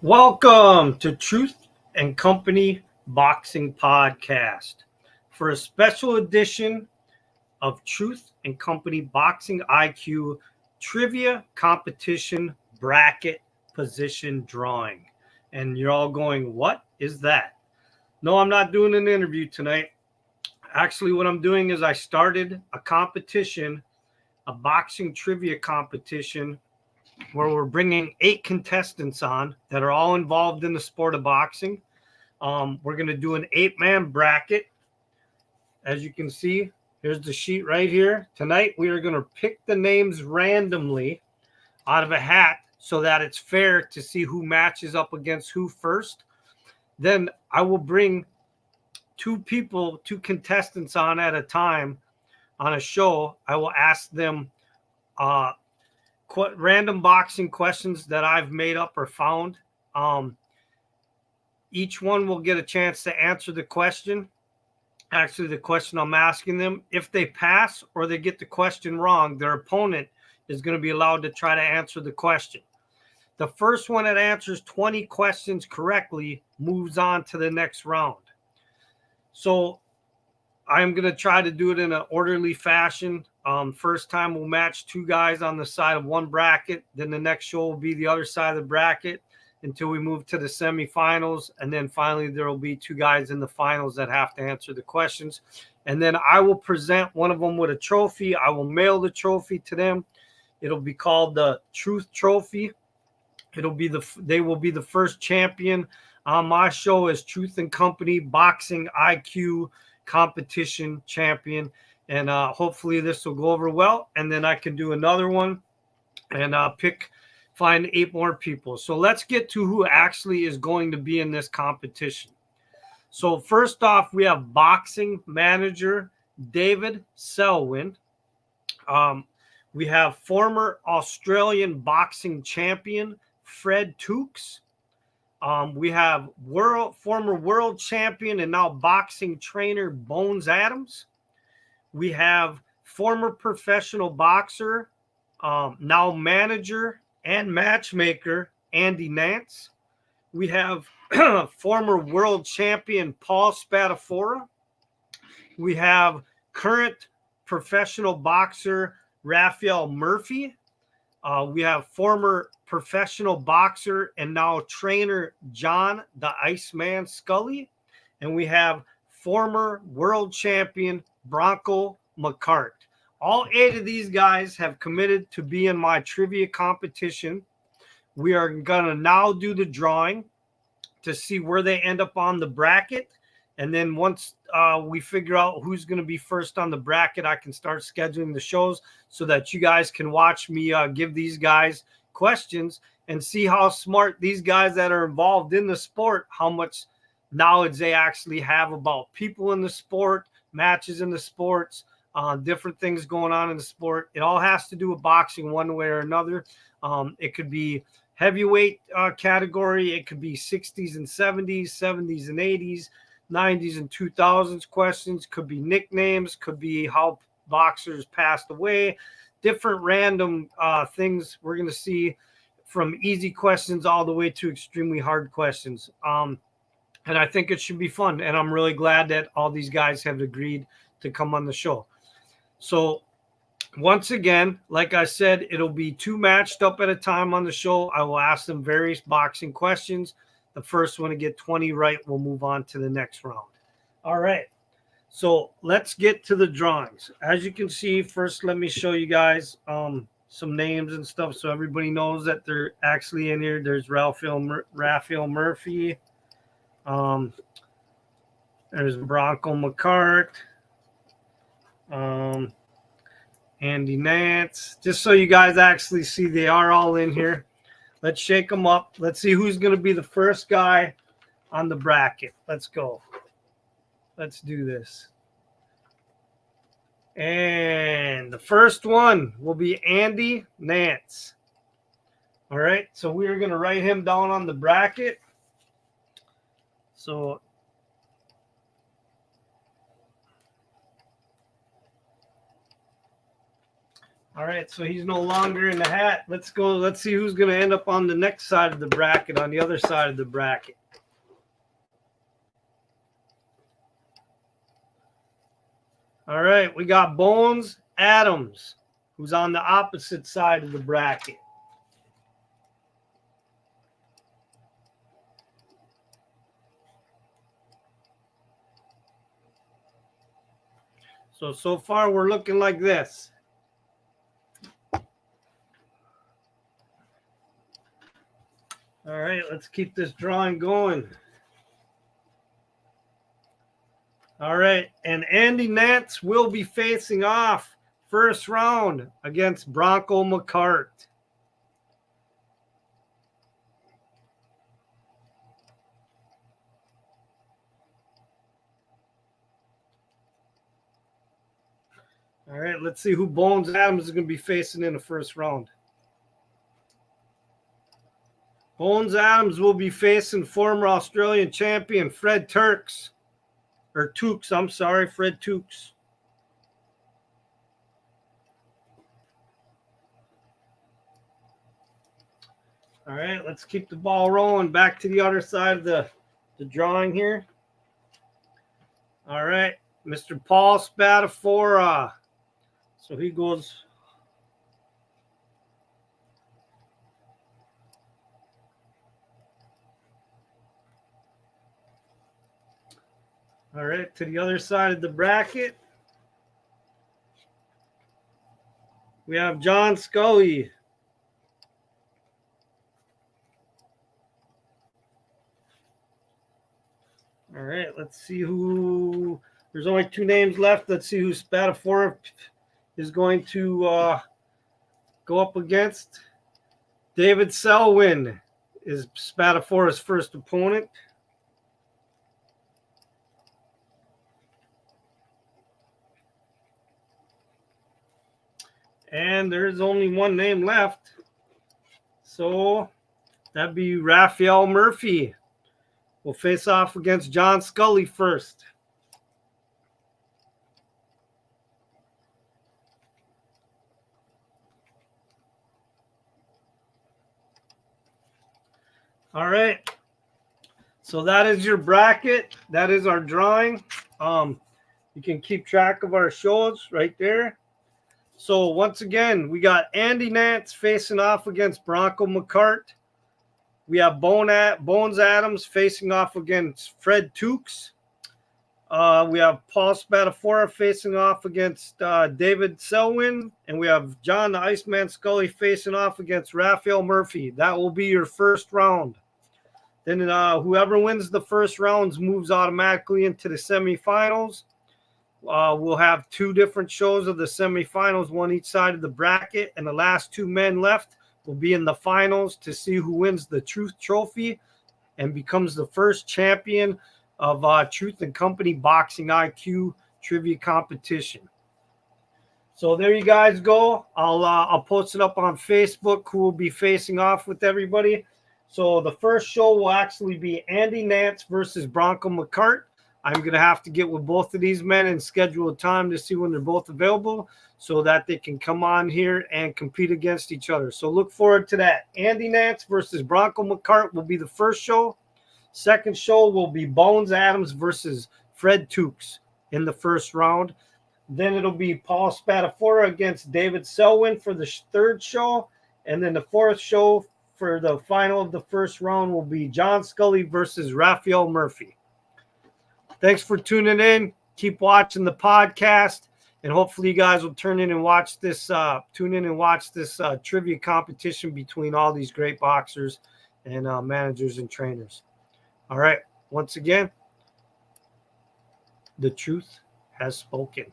Welcome to Truth and Company Boxing Podcast for a special edition of Truth and Company Boxing IQ Trivia Competition Bracket Position Drawing. And you're all going, what is that? No, I'm not doing an interview tonight. Actually, what I'm doing is I started a competition, a boxing trivia competition where we're bringing 8 contestants on that are all involved in the sport of boxing. We're going to do an 8-man bracket. As you can see, here's the sheet right here. Tonight, we are going to pick the names randomly out of a hat so that it's fair to see who matches up against who first. Then I will bring 2 contestants on at a time on a show. I will ask them random boxing questions that I've made up or found. Each one will get a chance to answer the question. Actually, the question I'm asking them. If they pass or they get the question wrong, their opponent is going to be allowed to try to answer the question. The first one that answers 20 questions correctly moves on to the next round. So I'm going to try to do it in an orderly fashion. First time we'll match 2 guys on the side of one bracket. Then the next show will be the other side of the bracket until we move to the semifinals. And then finally, there will be 2 guys in the finals that have to answer the questions. And then I will present one of them with a trophy. I will mail the trophy to them. It'll be called the Truth Trophy. They will be the first champion on my show as Truth and Company Boxing IQ Competition Champion. And hopefully this will go over well, and then I can do another one and find 8 more people. So let's get to who actually is going to be in this competition. So first off, we have boxing manager David Selwyn. We have former Australian boxing champion Fred Tukes. We have former world champion and now boxing trainer Bones Adams. We have former professional boxer, now manager and matchmaker Andy Nance. We have former world champion Paul Spadafora. We have current professional boxer Raphael Murphy. We have former professional boxer and now trainer John the Iceman Scully. And we have former world champion Bronco McKart. All 8 of these guys have committed to be in my trivia competition. We are going to now do the drawing to see where they end up on the bracket. And then once we figure out who's going to be first on the bracket, I can start scheduling the shows so that you guys can watch me give these guys questions and see how smart these guys that are involved in the sport, how much knowledge they actually have about people in the sport, matches in the sports, different things going on in the sport. It all has to do with boxing one way or another. It could be heavyweight category. It could be 60s and 70s, 70s and 80s, 90s and 2000s questions. Could be nicknames. Could be how boxers passed away. Different random things we're going to see, from easy questions all the way to extremely hard questions. And I think it should be fun. And I'm really glad that all these guys have agreed to come on the show. So once again, like I said, it'll be 2 matched up at a time on the show. I will ask them various boxing questions. The first one to get 20 right will move on to the next round. All right. So let's get to the drawings. As you can see, first let me show you guys some names and stuff so everybody knows that they're actually in here. There's Raphael Murphy. There's Bronco McKart. Andy Nance. Just so you guys actually see, they are all in here. Let's shake them up. Let's see who's going to be the first guy on the bracket. Let's go. Let's do this. And the first one will be Andy Nance. All right, so we're going to write him down on the bracket. So All right, so he's no longer in the hat. Let's go. Let's see who's going to end up on the next side of the bracket, on the other side of the bracket. All right, we got Bones Adams, who's on the opposite side of the bracket. So far we're looking like this. All right, let's keep this drawing going. All right, and Andy Nance will be facing off first round against Bronco McKart. All right, let's see who Bones Adams is going to be facing in the first round. Bones Adams will be facing former Australian champion Fred Tukes. I'm sorry, Fred Tukes. All right, let's keep the ball rolling. Back to the other side of the drawing here. All right, Mr. Paul Spadafora. So he goes. All right, to the other side of the bracket, we have John Scully. All right, let's see who. There's only 2 names left. Let's see who Spadafora is going to go up against. David Selwyn is Spadafora's first opponent. And there's only 1 name left. So that'd be Raphael Murphy. Will face off against John Scully first. All right. So that is your bracket. That is our drawing. You can keep track of our shows right there. So once again, we got Andy Nance facing off against Bronco McKart. We have Bones Adams facing off against Fred Tukes. We have Paul Spadafora facing off against David Selwyn. And we have John the Iceman Scully facing off against Raphael Murphy. That will be your first round. Then whoever wins the first rounds moves automatically into the semifinals. We'll have 2 different shows of the semifinals, 1 each side of the bracket, and the last 2 men left will be in the finals to see who wins the Truth Trophy and becomes the first champion of Truth and Company Boxing IQ Trivia Competition. So there you guys go. I'll post it up on Facebook who will be facing off with everybody. So the first show will actually be Andy Nance versus Bronco McKart. I'm going to have to get with both of these men and schedule a time to see when they're both available so that they can come on here and compete against each other. So look forward to that. Andy Nance versus Bronco McKart will be the first show. Second show will be Bones Adams versus Fred Tukes in the first round. Then it'll be Paul Spadafora against David Selwyn for the third show. And then the fourth show for the final of the first round will be John Scully versus Raphael Murphy. Thanks for tuning in. Keep watching the podcast, and hopefully you guys will tune in and watch this trivia competition between all these great boxers and managers and trainers. All right. Once again, the truth has spoken.